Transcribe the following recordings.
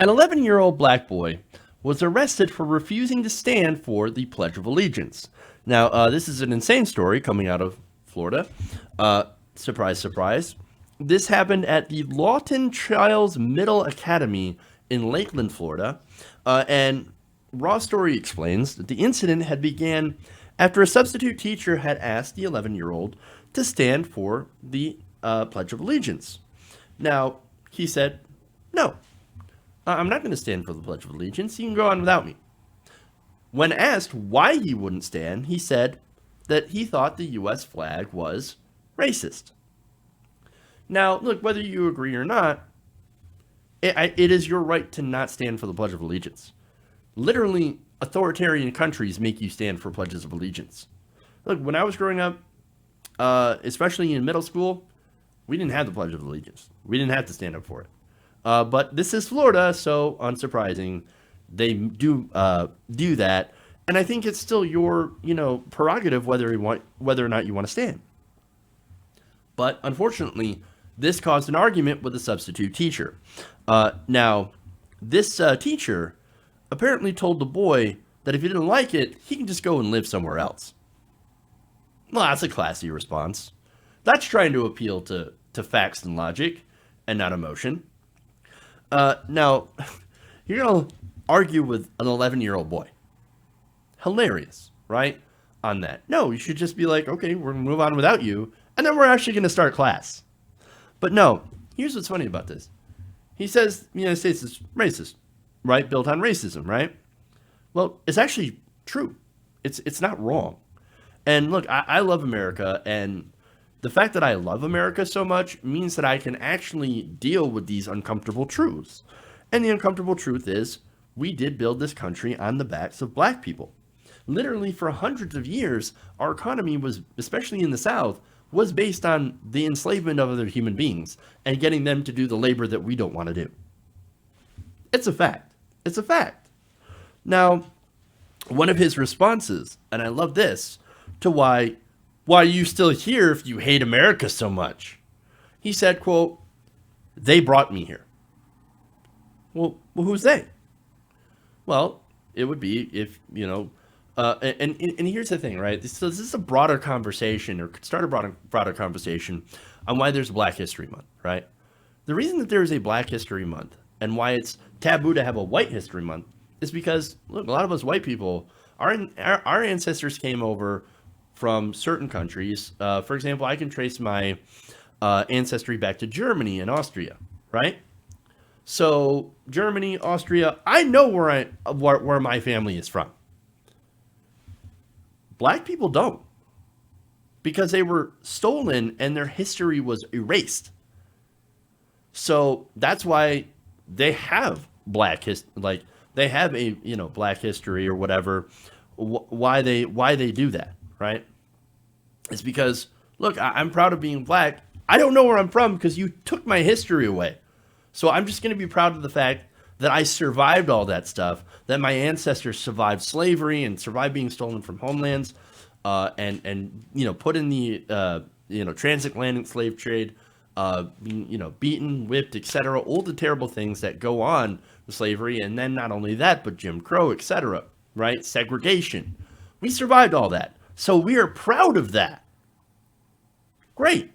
An 11-year-old black boy was arrested for refusing to stand for the Pledge of Allegiance. Now, this is an insane story coming out of Florida. Surprise, surprise. This happened at the Lawton Childs Middle Academy in Lakeland, Florida. And Raw Story explains that the incident had began after a substitute teacher had asked the 11-year-old to stand for the Pledge of Allegiance. Now, he said, no, I'm not going to stand for the Pledge of Allegiance. You can go on without me. When asked why he wouldn't stand, he said that he thought the U.S. flag was racist. Now, look, whether you agree or not, it is your right to not stand for the Pledge of Allegiance. Literally, authoritarian countries make you stand for pledges of allegiance. Look, when I was growing up, especially in middle school, we didn't have the Pledge of Allegiance. We didn't have to stand up for it. But this is Florida, so unsurprising, they do do that, and I think it's still your prerogative whether or not you want to stand. But unfortunately, this caused an argument with a substitute teacher. Now, this teacher apparently told the boy that if he didn't like it, he can just go and live somewhere else. Well, that's a classy response. That's trying to appeal to facts and logic and not emotion. Now, you're going to argue with an 11-year-old boy. Hilarious, right? On that. No, you should just be like, okay, we're going to move on without you, and then we're actually going to start class. But no, here's what's funny about this. He says the United States is racist, right? Built on racism, right? Well, it's actually true. It's not wrong. And look, I love America, and the fact that I love America so much means that I can actually deal with these uncomfortable truths. And the uncomfortable truth is, we did build this country on the backs of black people. Literally, for hundreds of years, our economy was, especially in the South, was based on the enslavement of other human beings and getting them to do the labor that we don't want to do. It's a fact. It's a fact. Now, one of his responses, and I love this, to why are you still here if you hate America so much? He said, quote, they brought me here. Well, who's they? Well, it would be if, and here's the thing, right? So this is a broader conversation, or could start a broader conversation on why there's Black History Month, right? The reason that there is a Black History Month and why it's taboo to have a White History Month is because, look, a lot of us white people, our ancestors came over from certain countries. For example, I can trace my ancestry back to Germany and Austria, right? So Germany, Austria, I know where my family is from. Black people don't, because they were stolen and their history was erased. So that's why they have they have a Black history or whatever. Why they do that, right? It's because, look, I'm proud of being black. I don't know where I'm from because you took my history away. So I'm just going to be proud of the fact that I survived all that stuff, that my ancestors survived slavery and survived being stolen from homelands, and put in the transatlantic slave trade, beaten, whipped, etc. All the terrible things that go on with slavery, and then not only that, but Jim Crow, etc. Right? Segregation. We survived all that, so we are proud of that. Great.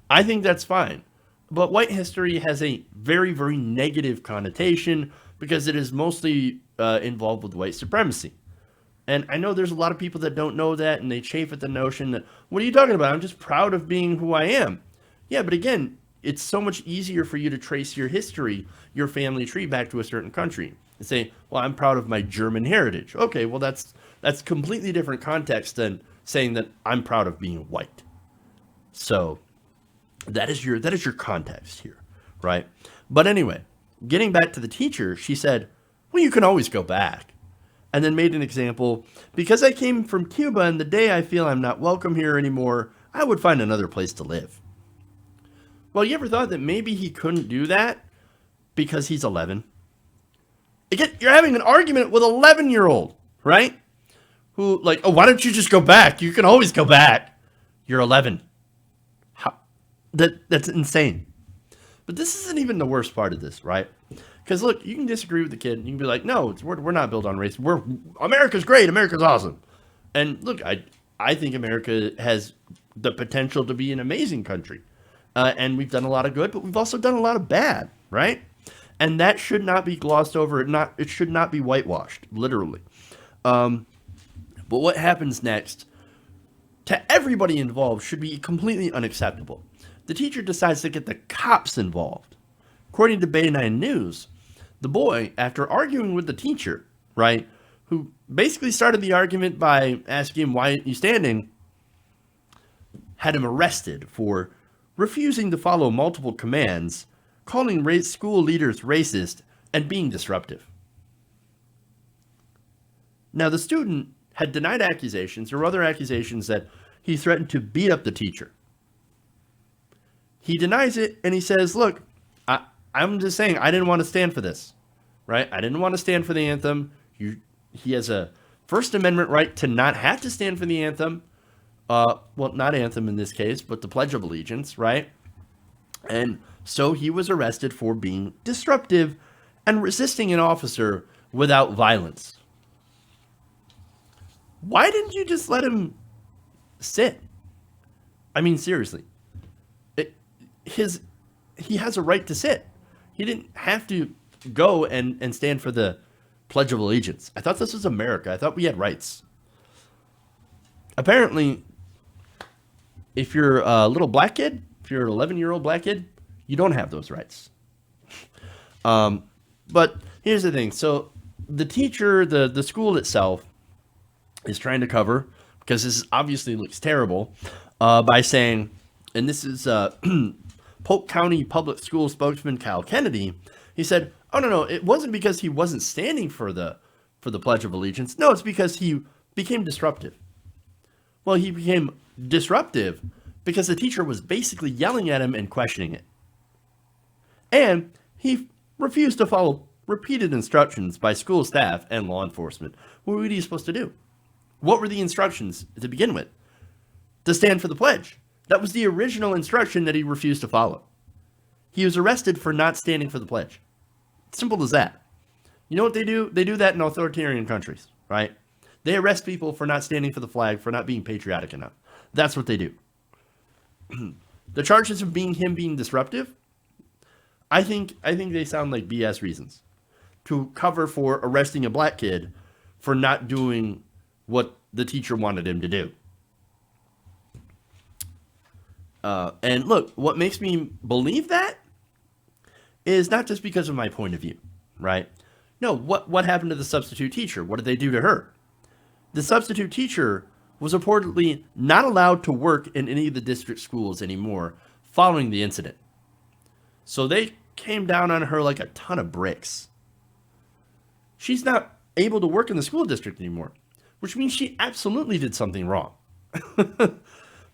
I think that's fine. But white history has a very, very negative connotation because it is mostly involved with white supremacy. And I know there's a lot of people that don't know that, and they chafe at the notion that, what are you talking about? I'm just proud of being who I am. Yeah, but again, it's so much easier for you to trace your history, your family tree back to a certain country. And say, well, I'm proud of my German heritage. Okay, well, that's completely different context than saying that I'm proud of being white. So that is your context here, right? But anyway, getting back to the teacher, she said, well, you can always go back. And then made an example, because I came from Cuba and the day I feel I'm not welcome here anymore, I would find another place to live. Well, you ever thought that maybe he couldn't do that because he's 11? Again, you're having an argument with an 11-year-old, right? Who, oh, why don't you just go back? You can always go back. You're 11. That's insane. But this isn't even the worst part of this, right? Because look, you can disagree with the kid. You can be like, no, we're not built on race. America's great. America's awesome. And look, I think America has the potential to be an amazing country. And we've done a lot of good, but we've also done a lot of bad, right? And that should not be glossed over. It should not be whitewashed, literally. But what happens next to everybody involved should be completely unacceptable. The teacher decides to get the cops involved. According to Bay 9 News, the boy, after arguing with the teacher, right, who basically started the argument by asking him, why aren't you standing, had him arrested for refusing to follow multiple commands, calling school leaders racist, and being disruptive. Now, the student had denied accusations or other accusations that he threatened to beat up the teacher. He denies it, and he says, look, I'm just saying I didn't want to stand for this, right? I didn't want to stand for the anthem. He has a First Amendment right to not have to stand for the anthem. Well, not anthem in this case, but the Pledge of Allegiance, right? And so he was arrested for being disruptive and resisting an officer without violence. Why didn't you just let him sit? I mean, seriously. He has a right to sit. He didn't have to go and stand for the Pledge of Allegiance. I thought this was America. I thought we had rights. Apparently, if you're a little black kid, if you're an 11-year-old black kid, you don't have those rights. But here's the thing. So the teacher, the school itself, is trying to cover, because this obviously looks terrible, by saying, and this is Polk County Public School spokesman Kyle Kennedy. He said, oh, no, it wasn't because he wasn't standing for the Pledge of Allegiance. No, it's because he became disruptive. Well, he became disruptive because the teacher was basically yelling at him and questioning it. And he refused to follow repeated instructions by school staff and law enforcement. What were he supposed to do? What were the instructions to begin with? To stand for the pledge. That was the original instruction that he refused to follow. He was arrested for not standing for the pledge. Simple as that. You know what they do? They do that in authoritarian countries, right? They arrest people for not standing for the flag, for not being patriotic enough. That's what they do. The charges of him being disruptive, I think they sound like BS reasons to cover for arresting a black kid for not doing what the teacher wanted him to do. And look, what makes me believe that is not just because of my point of view, right? No, what happened to the substitute teacher? What did they do to her? The substitute teacher was reportedly not allowed to work in any of the district schools anymore following the incident. So they came down on her like a ton of bricks. She's not able to work in the school district anymore, which means she absolutely did something wrong.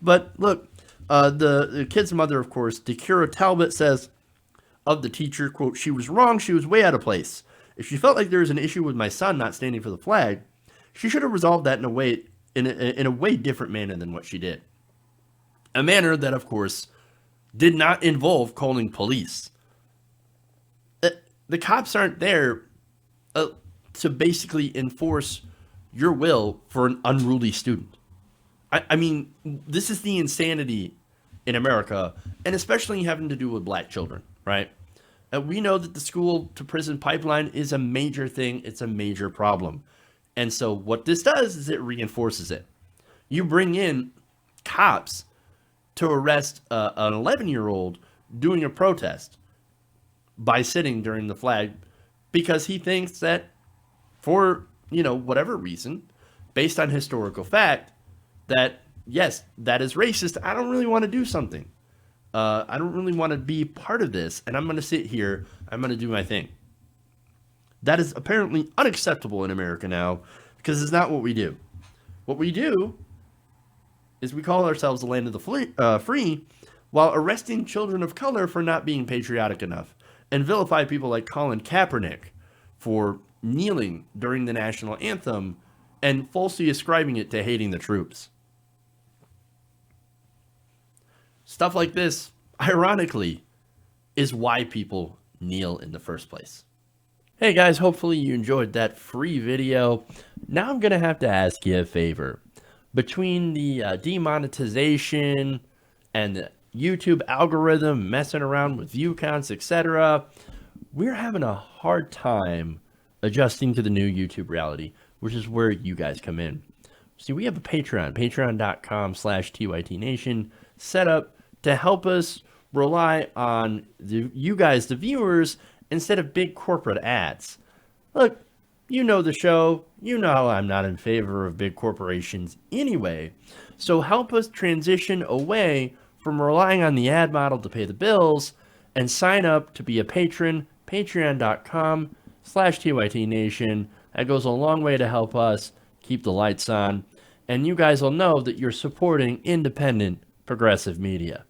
But look, the kid's mother, of course, Decura Talbot, says of the teacher, quote, she was wrong. She was way out of place. If she felt like there was an issue with my son not standing for the flag, she should have resolved that in a way different manner than what she did. A manner that, of course, did not involve calling police. The cops aren't there to basically enforce your will for an unruly student. I mean, this is the insanity in America, and especially having to do with black children, right? We know that the school to prison pipeline is a major thing. It's a major problem. And so what this does is it reinforces it. You bring in cops to arrest an 11-year-old doing a protest by sitting during the flag because he thinks that for, whatever reason, based on historical fact, that, yes, that is racist. I don't really want to do something. I don't really want to be part of this, and I'm going to sit here. I'm going to do my thing. That is apparently unacceptable in America now because it's not what we do. What we do is we call ourselves the land of the free while arresting children of color for not being patriotic enough and vilify people like Colin Kaepernick for kneeling during the national anthem and falsely ascribing it to hating the troops. Stuff like this, ironically, is why people kneel in the first place. Hey guys, hopefully you enjoyed that free video. Now I'm going to have to ask you a favor. Between the demonetization and the YouTube algorithm messing around with view counts, etc., we're having a hard time adjusting to the new YouTube reality, which is where you guys come in. See, we have a Patreon, patreon.com/TYTNation, set up to help us rely on you guys, the viewers, instead of big corporate ads. Look, you know the show. You know how I'm not in favor of big corporations anyway. So help us transition away from relying on the ad model to pay the bills and sign up to be a patron, patreon.com/TYTNation. That goes a long way to help us keep the lights on. And you guys will know that you're supporting independent progressive media.